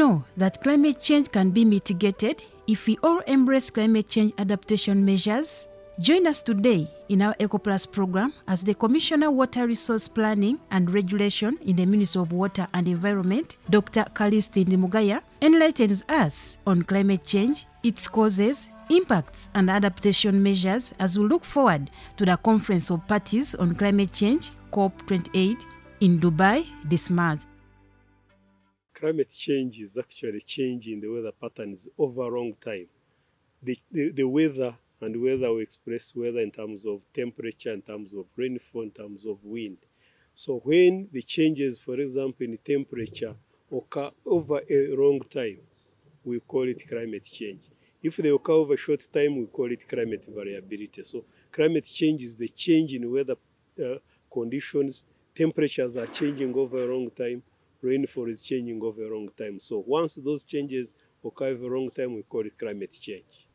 know that climate change can be mitigated if we all embrace climate change adaptation measures? Join us today in our EcoPlus program as the Commissioner Water Resource Planning and Regulation in the Ministry of Water and Environment, Dr. Calliste Ndimugaya, enlightens us on climate change, its causes, impacts and adaptation measures as we look forward to the Conference of Parties on Climate Change, COP28, in Dubai this month. Climate change is actually changing the weather patterns over a long time. The weather and weather we express weather in terms of temperature, in terms of rainfall, in terms of wind. So when the changes, for example, in temperature occur over a long time, we call it climate change. If they occur over a short time, we call it climate variability. So climate change is the change in weather conditions. Temperatures are changing over a long time. Rainfall is changing over a long time. So once those changes occur over a long time, we call it climate change.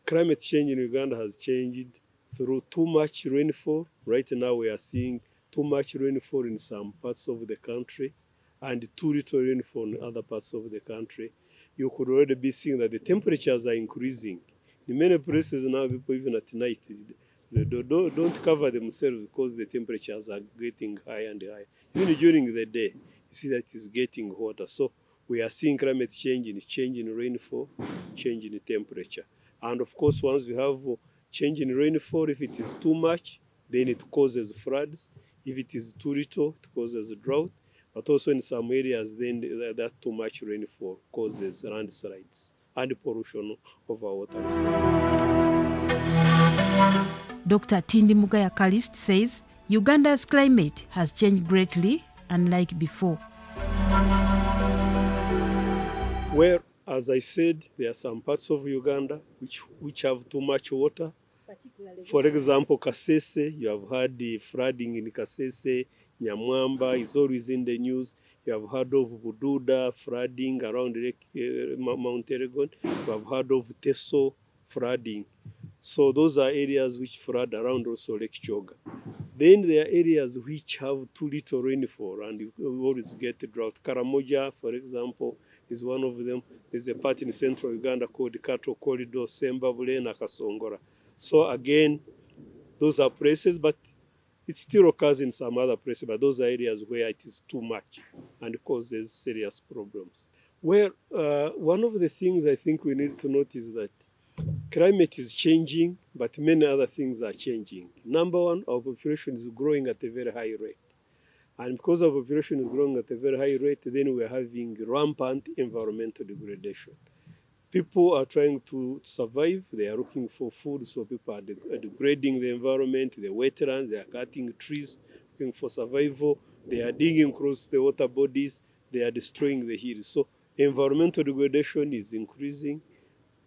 Climate change in Uganda has changed through too much rainfall. Right now we are seeing too much rainfall in some parts of the country and too little rainfall in other parts of the country. You could already be seeing that the temperatures are increasing. In many places now, people even at night, they don't cover themselves because the temperatures are getting higher and higher. Even during the day, you see that it's getting hotter. So we are seeing climate change in rainfall, change in temperature. And of course, once you have change in rainfall, if it is too much, then it causes floods. If it is too little, it causes drought. But also in some areas, then that too much rainfall causes landslides and pollution of our water resources. Dr. Ndimugaya Calliste says Uganda's climate has changed greatly, unlike before. Well, as I said, there are some parts of Uganda which have too much water. For example, Kasese, you have had the flooding in Kasese, Nyamwamba is always in the news. You have heard of Bududa flooding around Mount Elgon. You have heard of Teso flooding. So those are areas which flood around also Lake Kyoga. Then there are areas which have too little rainfall and you always get drought. Karamoja, for example, is one of them. There's a part in central Uganda called Kato Corridor, Sembabule, na Kasongora. So again, those are places, but it still occurs in some other places, but those are areas where it is too much and causes serious problems. Well, one of the things I think we need to notice is that climate is changing, but many other things are changing. Number one, our population is growing at a very high rate. And because our population is growing at a very high rate, then we're having rampant environmental degradation. People are trying to survive. They are looking for food, so people are degrading the environment, the wetlands, they are cutting trees, looking for survival. They are digging across the water bodies. They are destroying the hills. So environmental degradation is increasing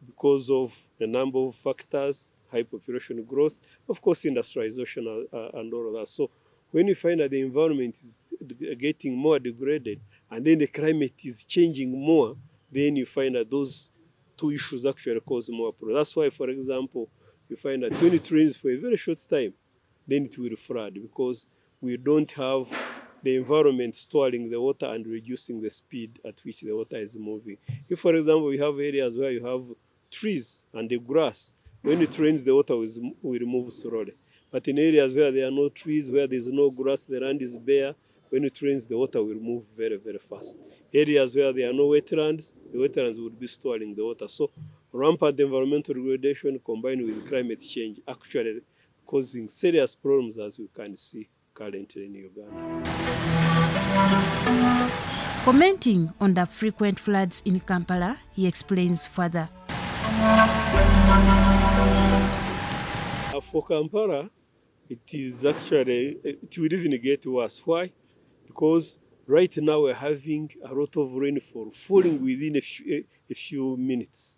because of a number of factors, high population growth, of course, industrialization and all of that. So when you find that the environment is getting more degraded and then the climate is changing more, then you find that those two issues actually cause more problems. That's why, for example, you find that when it rains for a very short time, then it will flood because we don't have the environment storing the water and reducing the speed at which the water is moving. If, for example, you have areas where you have trees and the grass, when it rains, the water will move slowly. But in areas where there are no trees, where there is no grass, the land is bare, when it rains, the water will move very, very fast. Areas where there are no wetlands, the wetlands would be storing the water. So rampant environmental degradation combined with climate change actually causing serious problems as we can see currently in Uganda. Commenting on the frequent floods in Kampala, he explains further. For Kampala, it is actually, it will even get worse. Why? Because right now we're having a lot of rainfall falling within a few minutes.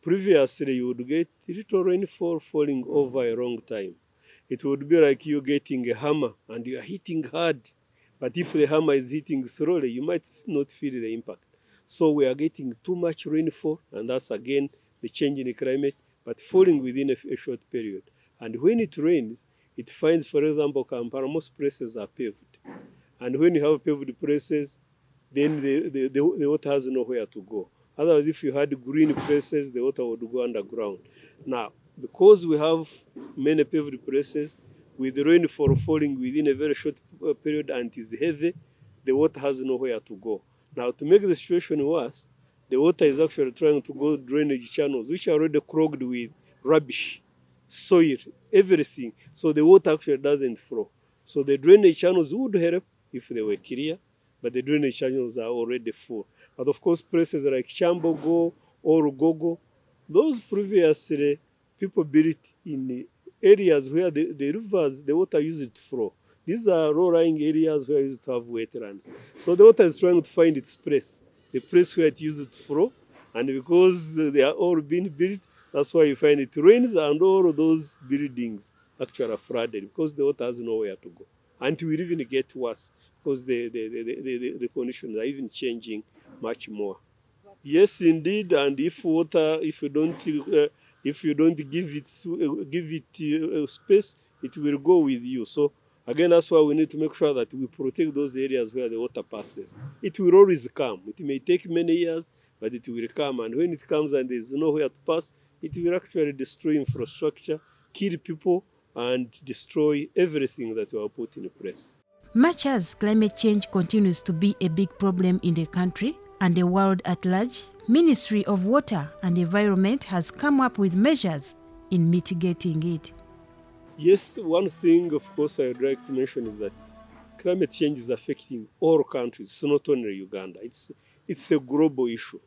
Previously, you would get little rainfall falling over a long time. It would be like you getting a hammer and you are hitting hard. But if the hammer is hitting slowly, you might not feel the impact. So we are getting too much rainfall, and that's again the change in the climate, but falling within a short period. And when it rains, it finds, for example, Kampala, most places are paved. And when you have paved places, then the water has nowhere to go. Otherwise, if you had green places, the water would go underground. Now, because we have many paved places, with the rainfall falling within a very short period and it is heavy, the water has nowhere to go. Now, to make the situation worse, the water is actually trying to go drainage channels, which are already clogged with rubbish, soil, everything. So the water actually doesn't flow. So the drainage channels would help if they were clear, but the drainage channels are already full. But of course, places like Chambogo or Rugogo, those previously people built in areas where the rivers, the water used to flow. These are low-lying areas where you used to have wetlands. So the water is trying to find its place, the place where it used to flow. And because they are all being built, that's why you find it rains and all those buildings actually are flooded because the water has nowhere to go. And it will even get worse because the conditions are even changing much more. Yes, indeed, and if water, if you don't give it space, it will go with you. So again, that's why we need to make sure that we protect those areas where the water passes. It will always come. It may take many years, but it will come. And when it comes and there's nowhere to pass, it will actually destroy infrastructure, kill people, and destroy everything that we have put in place. Much as climate change continues to be a big problem in the country and the world at large, Ministry of Water and Environment has come up with measures in mitigating it. Yes, one thing, of course, I would like to mention is that climate change is affecting all countries, so not only Uganda. It's a global issue.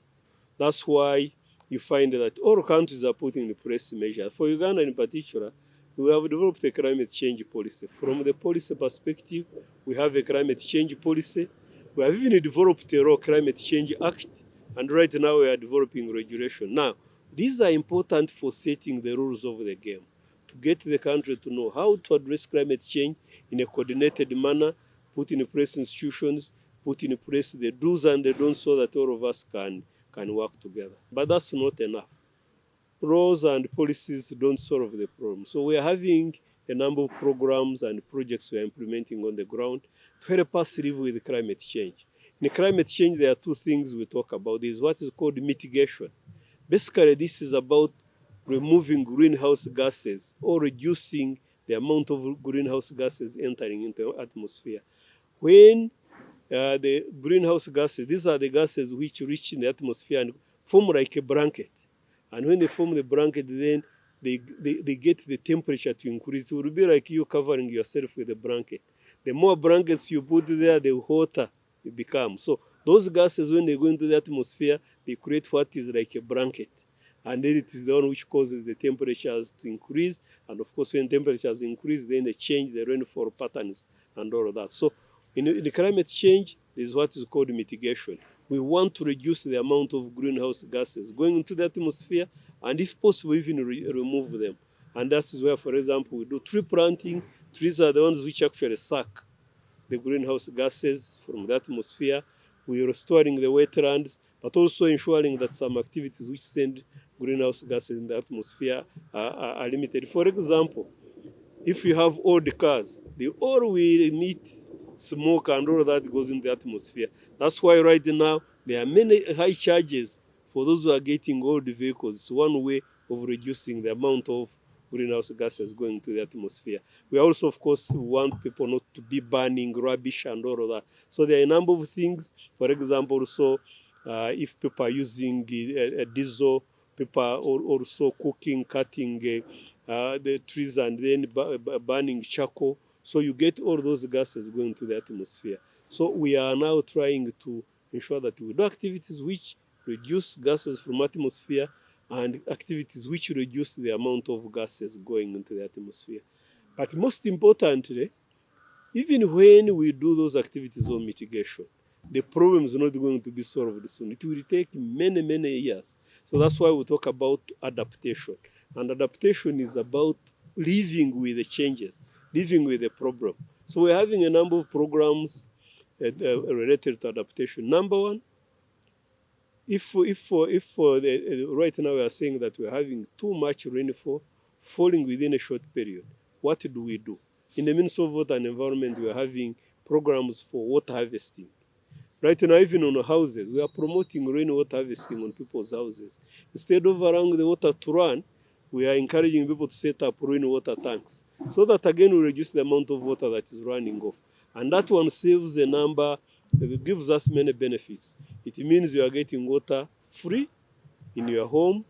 That's why you find that all countries are putting in place measures. For Uganda in particular, we have developed a climate change policy. From the policy perspective, we have a climate change policy. We have even developed a Raw Climate Change Act, and right now we are developing regulation. Now, these are important for setting the rules of the game, to get the country to know how to address climate change in a coordinated manner, put in place institutions, put in place the do's and the don'ts so that all of us can work together. But that's not enough. Laws and policies don't solve the problem. So we are having a number of programs and projects we are implementing on the ground to help us live with climate change. In climate change, there are two things we talk about. There is what is called mitigation. Basically, this is about removing greenhouse gases or reducing the amount of greenhouse gases entering into the atmosphere. When the greenhouse gases, these are the gases which reach in the atmosphere and form like a blanket. And when they form the blanket, then they get the temperature to increase. It will be like you covering yourself with a blanket. The more blankets you put there, the hotter it becomes. So those gases, when they go into the atmosphere, they create what is like a blanket. And then it is the one which causes the temperatures to increase. And of course, when temperatures increase, then they change the rainfall patterns and all of that. So in the climate change, there is what is called mitigation. We want to reduce the amount of greenhouse gases going into the atmosphere, and if possible, even remove them. And that is where, for example, we do tree planting. Trees are the ones which actually suck the greenhouse gases from the atmosphere. We are restoring the wetlands, but also ensuring that some activities which send greenhouse gases in the atmosphere are limited. For example, if you have old cars, they all will emit smoke and all that goes in the atmosphere. That's why right now there are many high charges for those who are getting old vehicles. It's one way of reducing the amount of greenhouse gases going into the atmosphere. We also, of course, want people not to be burning rubbish and all of that. So there are a number of things. For example, also, if people are using diesel, people are also cooking, cutting the trees and then burning charcoal. So you get all those gases going to the atmosphere. So we are now trying to ensure that we do activities which reduce gases from atmosphere and activities which reduce the amount of gases going into the atmosphere. But most importantly, even when we do those activities of mitigation, the problem is not going to be solved soon. It will take many, many years. So that's why we talk about adaptation. And adaptation is about living with the changes, living with the problem. So we're having a number of programs related to adaptation. Number one, if right now we are saying that we're having too much rainfall falling within a short period, what do we do? In the Ministry of Water and Environment, we are having programs for water harvesting. Right now, even on houses, we are promoting rainwater harvesting on people's houses. Instead of allowing the water to run, we are encouraging people to set up rainwater tanks, so that again we reduce the amount of water that is running off. And that one saves a number, it gives us many benefits. It means you are getting water free in your home,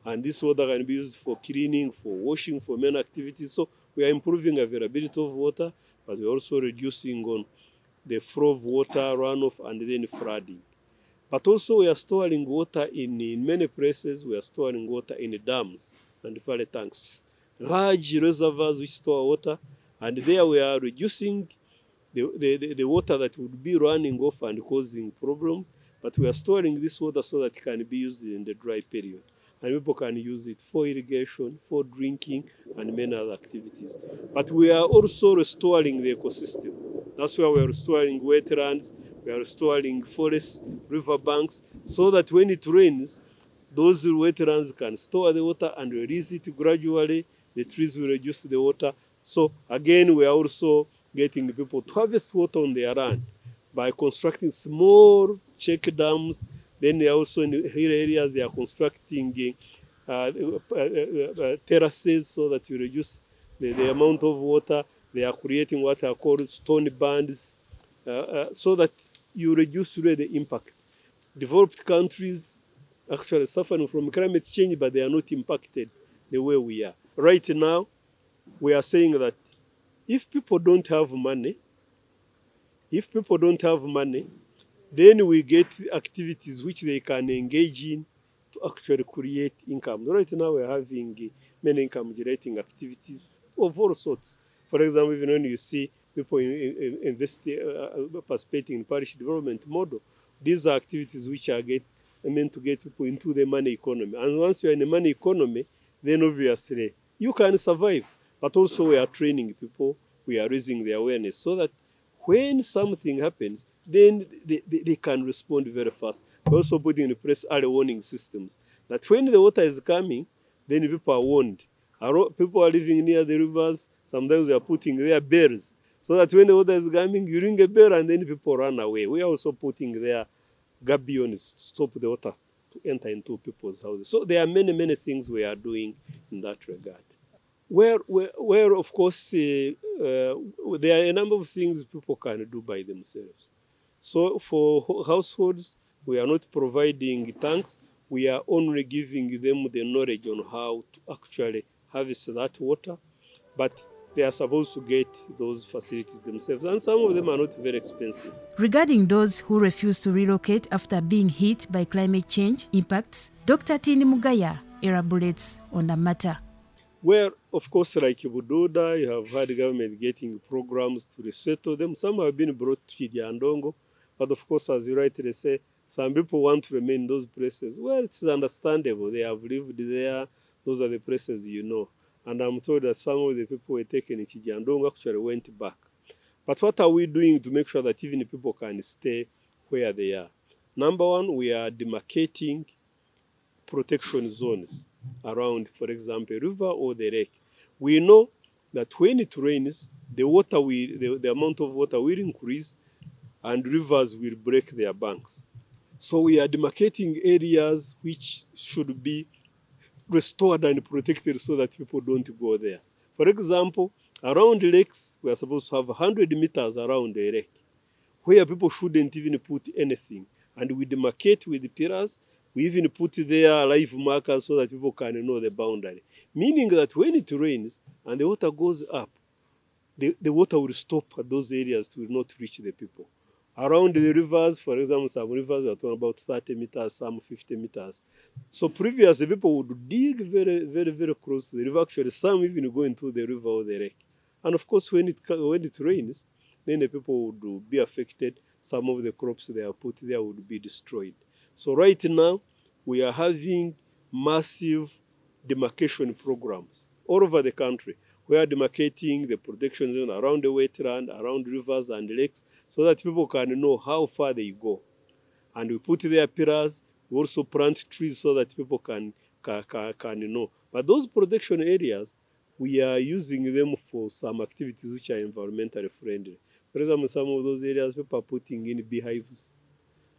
and this water can be used for cleaning, for washing, for many activities. So we are improving availability of water, but we're also reducing on the flow of water, runoff, and then flooding. But also we are storing water in many places. We are storing water in dams and fire tanks, large reservoirs which store water, and there we are reducing the water that would be running off and causing problems, but we are storing this water so that it can be used in the dry period. And people can use it for irrigation, for drinking, and many other activities. But we are also restoring the ecosystem. That's why we are restoring wetlands, we are restoring forests, riverbanks, so that when it rains, those wetlands can store the water and release it gradually. The trees will reduce the water. So again, we are also getting people to harvest water on their land by constructing small check dams. Then they are also in hill areas, they are constructing terraces so that you reduce the amount of water. They are creating what are called stone bands so that you reduce really the impact. Developed countries actually suffering from climate change, but they are not impacted the way we are. Right now, we are saying that if people don't have money, then we get activities which they can engage in to actually create income. Right now we're having many income generating activities of all sorts. For example, even when you see people participating in parish development model, these are activities which are meant to get people into the money economy. And once you're in the money economy, then obviously you can survive. But also we are training people, we are raising their awareness so that when something happens, then they can respond very fast. We're also putting in place early warning systems that when the water is coming, then people are warned. People are living near the rivers, sometimes they are putting their bells, so that when the water is coming, you ring a bell and then people run away. We are also putting their gabions to stop the water to enter into people's houses. So there are many, many things we are doing in that regard. Where of course, there are a number of things people can do by themselves. So for households, we are not providing tanks. We are only giving them the knowledge on how to actually harvest that water. But they are supposed to get those facilities themselves. And some of them are not very expensive. Regarding those who refuse to relocate after being hit by climate change impacts, Dr. Tini Mugaya elaborates on the matter. Where, of course, like Bududa, you have had government getting programs to resettle them. Some have been brought to Kidyandongo, but of course, as you rightly say, some people want to remain in those places. Well, it's understandable. They have lived there. Those are the places you know. And I'm told that some of the people were taken in Kidyandongo actually went back. But what are we doing to make sure that even people can stay where they are? Number one, we are demarcating protection zones around, for example, a river or the lake. We know that when it rains, the amount of water will increase and rivers will break their banks. So we are demarcating areas which should be restored and protected so that people don't go there. For example, around lakes, we are supposed to have 100 meters around a lake where people shouldn't even put anything. And we demarcate with the pillars. We even put there live markers so that people can know the boundary. Meaning that when it rains and the water goes up, the water will stop at those areas to not reach the people. Around the rivers, for example, some rivers are talking about 30 meters, some 50 meters. So previously, people would dig very, very, very close to the river. Actually, some even go into the river or the lake. And of course, when it rains, then the people would be affected. Some of the crops they are put there would be destroyed. So right now, we are having massive demarcation programs all over the country. We are demarcating the protection zone around the wetland, around rivers and lakes, so that people can know how far they go. And we put their pillars. We also plant trees so that people can know. But those protection areas, we are using them for some activities which are environmentally friendly. For example, some of those areas, people are putting in beehives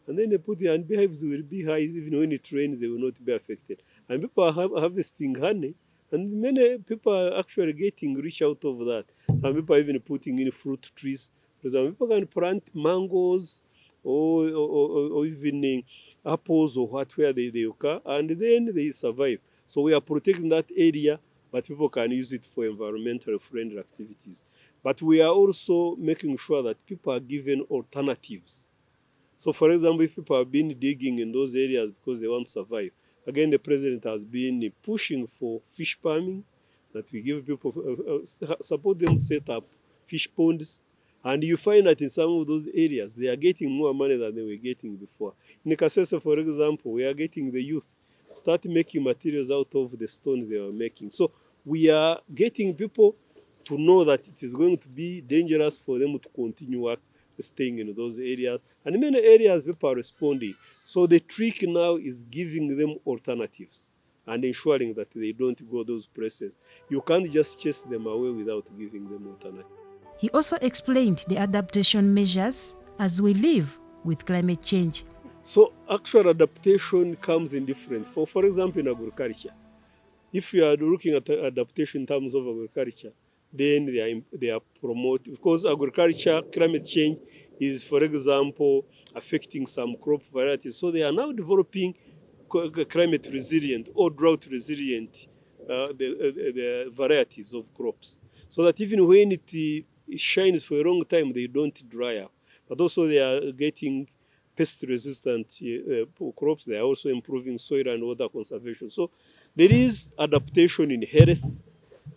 and then they put it, and beehives will be high. Even when it rains, they will not be affected. And people are harvesting honey, and many people are actually getting rich out of that. Some people are even putting in fruit trees. For example, people can plant mangoes or even apples or what where they occur, and then they survive. So we are protecting that area, but people can use it for environmental friendly activities. But we are also making sure that people are given alternatives. So, for example, if people have been digging in those areas because they want to survive, again, the president has been pushing for fish farming, that we give people, support them to set up fish ponds. And you find that in some of those areas, they are getting more money than they were getting before. In Kasese, for example, we are getting the youth start making materials out of the stones they were making. So we are getting people to know that it is going to be dangerous for them to continue work, staying in those areas. And in many areas, people are responding. So the trick now is giving them alternatives and ensuring that they don't go those places. You can't just chase them away without giving them alternatives. He also explained the adaptation measures as we live with climate change. So actual adaptation comes in different. For example, in agriculture, if you are looking at adaptation in terms of agriculture, then they are promoted, because agriculture, climate change is, for example, affecting some crop varieties. So they are now developing climate resilient or drought resilient the varieties of crops, so that even when it shines for a long time, they don't dry up. But also they are getting pest resistant crops. They are also improving soil and water conservation. So there is adaptation in health,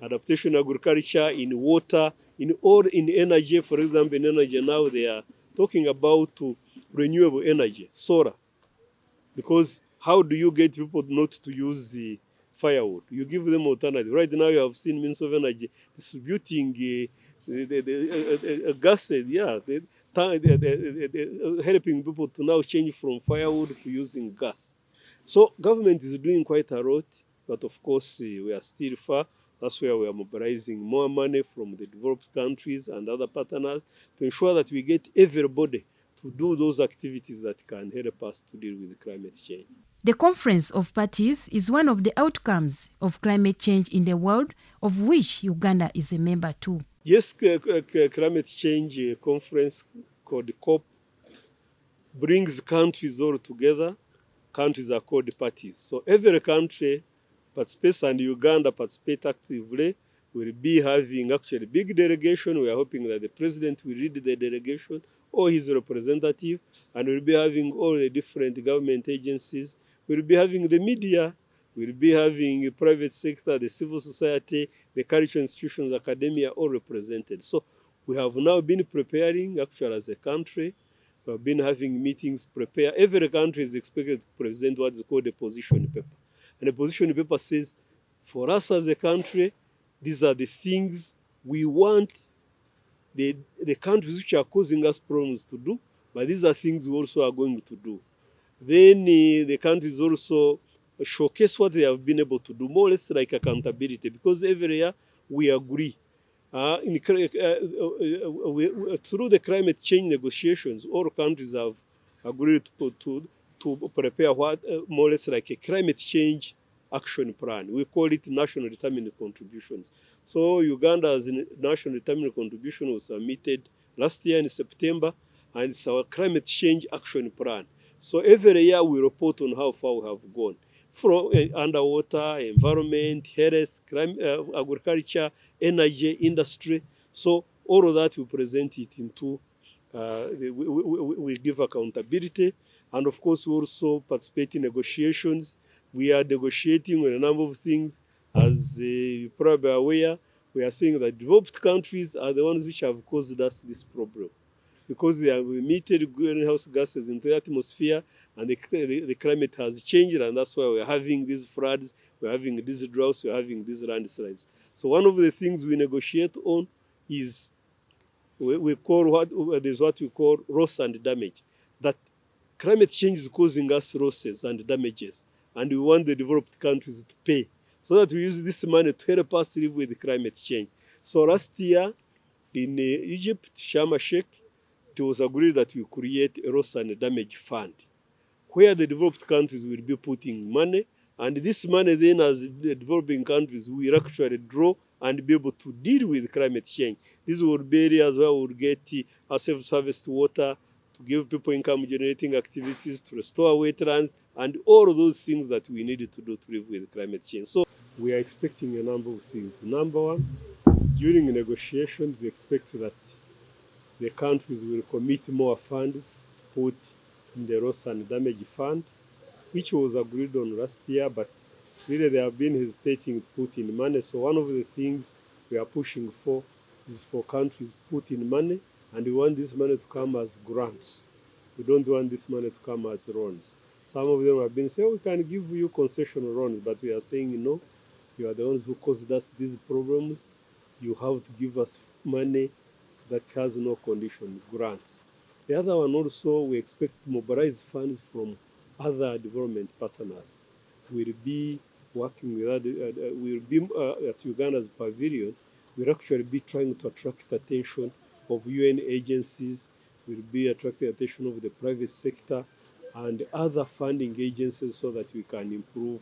adaptation in agriculture, in water, in energy. For example, in energy now they are talking about renewable energy, solar. Because how do you get people not to use the firewood? You give them alternative. Right now you have seen Ministry of Energy distributing gases, helping people to now change from firewood to using gas. So government is doing quite a lot, but of course we are still far. That's where we are mobilizing more money from the developed countries and other partners to ensure that we get everybody to do those activities that can help us to deal with climate change. The Conference of Parties is one of the outcomes of climate change in the world, of which Uganda is a member too. Yes, climate change conference called COP brings countries all together. Countries are called parties. So every country participates, and Uganda participates actively. We'll be having actually big delegation. We are hoping that the president will lead the delegation or his representative, and we'll be having all the different government agencies. We'll be having the media. We'll be having the private sector, the civil society, the cultural institutions, academia, all represented. So we have now been preparing, actually, as a country. We have been having meetings, prepare. Every country is expected to present what is called a position paper. And the position paper says, for us as a country, these are the things we want the countries which are causing us problems to do, but these are things we also are going to do. Then the countries also showcase what they have been able to do, more or less like accountability, because every year we agree. Through the climate change negotiations, all countries have agreed to prepare what more or less like a climate change action plan. We call it national determined contributions. So Uganda's national determined contribution was submitted last year in September, and it's our climate change action plan. So every year we report on how far we have gone, from underwater, environment, health, agriculture, energy, industry. So all of that we present it into, we give accountability. And of course, we also participate in negotiations. We are negotiating on a number of things. As you probably are aware, we are saying that developed countries are the ones which have caused us this problem, because they have emitted greenhouse gases into the atmosphere, and the climate has changed, and that's why we're having these floods, we're having these droughts, we're having these landslides. So one of the things we negotiate on is we call there's what we call loss and damage. That climate change is causing us losses and damages, and we want the developed countries to pay, so that we use this money to help us live with climate change. So last year in Egypt, Sharm el-Sheikh, it was agreed that we create a loss and damage fund where the developed countries will be putting money, and this money then, as the developing countries, will actually draw and be able to deal with climate change. These would be areas where we would get a self-service water, to give people income-generating activities, to restore wetlands, and all of those things that we needed to do to live with climate change. So we are expecting a number of things. Number one, during negotiations, we expect that the countries will commit more funds to put in the loss and damage fund, which was agreed on last year, but really they have been hesitating to put in money. So one of the things we are pushing for is for countries to put in money, and we want this money to come as grants. We don't want this money to come as loans. Some of them have been saying, we can give you concessional loans, but we are saying, no, you are the ones who caused us these problems. You have to give us money that has no condition, grants. The other one also, we expect to mobilize funds from other development partners. We'll be working with we'll be at Uganda's pavilion. We'll actually be trying to attract attention of UN agencies. We'll be attracting attention of the private sector and other funding agencies so that we can improve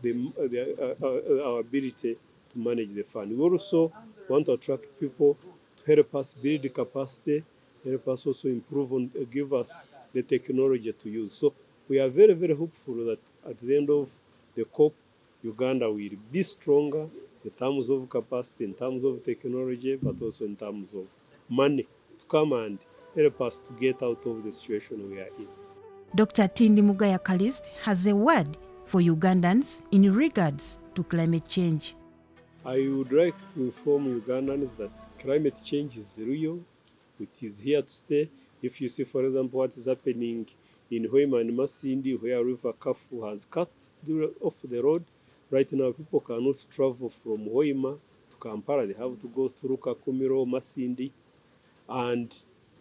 our ability to manage the fund. We also want to attract people to help us build the capacity, help us also improve and give us the technology to use. So we are very, very hopeful that at the end of the COP, Uganda will be stronger in terms of capacity, in terms of technology, but also in terms of money to come and help us to get out of the situation we are in. Dr. Tindi Mugaya Callist has a word for Ugandans in regards to climate change. I would like to inform Ugandans that climate change is real. It is here to stay. If you see, for example, what is happening in Hoima and Masindi, where River Kafu has cut off the road, right now people cannot travel from Hoima to Kampala. They have to go through Kakumiro, Masindi, and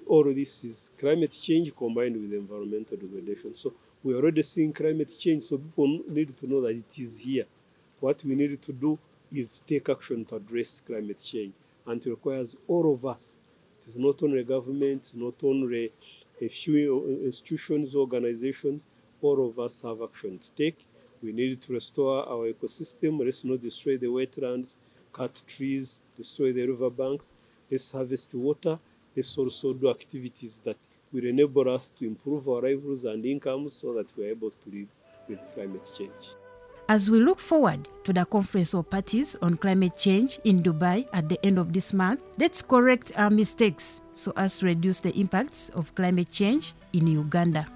all of this is climate change combined with environmental degradation. So we're already seeing climate change, so people need to know that it is here. What we need to do is take action to address climate change, and it requires all of us. It is not only governments, not only a few institutions, organizations. All of us have action to take. We need to restore our ecosystem. Let's not destroy the wetlands, cut trees, destroy the riverbanks. Let's harvest water. Let's also do activities that will enable us to improve our livelihoods and incomes so that we're able to live with climate change. As we look forward to the Conference of Parties on Climate Change in Dubai at the end of this month, let's correct our mistakes so as to reduce the impacts of climate change in Uganda.